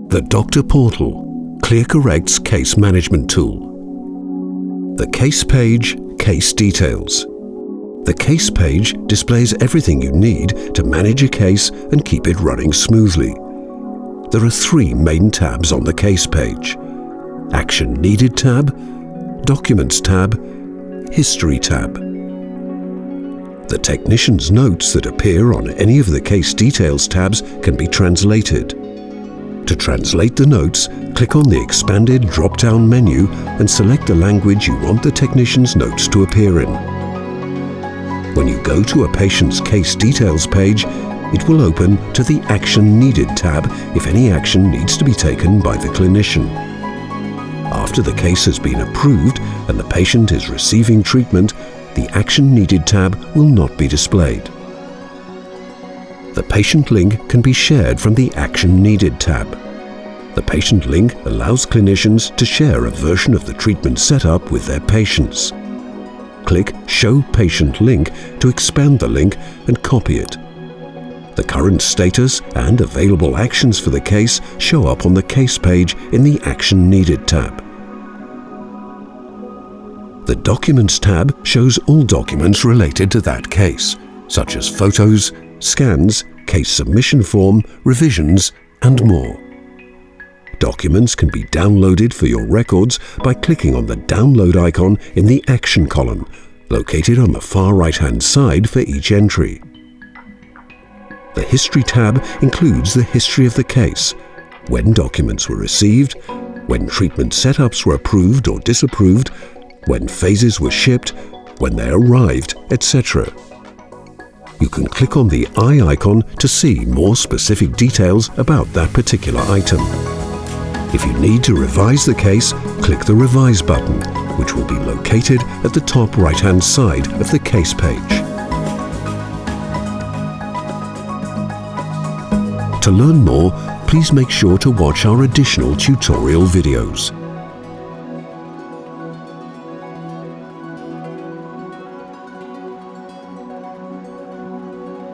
The Doctor Portal, ClearCorrect's case management tool. The case page, case details. The case page displays everything you need to manage a case and keep it running smoothly. There are 3 main tabs on the case page: Action Needed tab, Documents tab, History tab. The technician's notes that appear on any of the case details tabs can be translated. To translate the notes, click on the expanded drop-down menu and select the language you want the technician's notes to appear in. When you go to a patient's case details page, it will open to the Action Needed tab if any action needs to be taken by the clinician. After the case has been approved and the patient is receiving treatment, the Action Needed tab will not be displayed. The patient link can be shared from the Action Needed tab. The patient link allows clinicians to share a version of the treatment setup with their patients. Click Show Patient Link to expand the link and copy it. The current status and available actions for the case show up on the case page in the Action Needed tab. The Documents tab shows all documents related to that case, such as photos, scans, case submission form, revisions, and more. Documents can be downloaded for your records by clicking on the download icon in the Action column, located on the far right-hand side for each entry. The History tab includes the history of the case, when documents were received, when treatment setups were approved or disapproved, when phases were shipped, when they arrived, etc. You can click on the eye icon to see more specific details about that particular item. If you need to revise the case, click the Revise button, which will be located at the top right-hand side of the case page. To learn more, please make sure to watch our additional tutorial videos.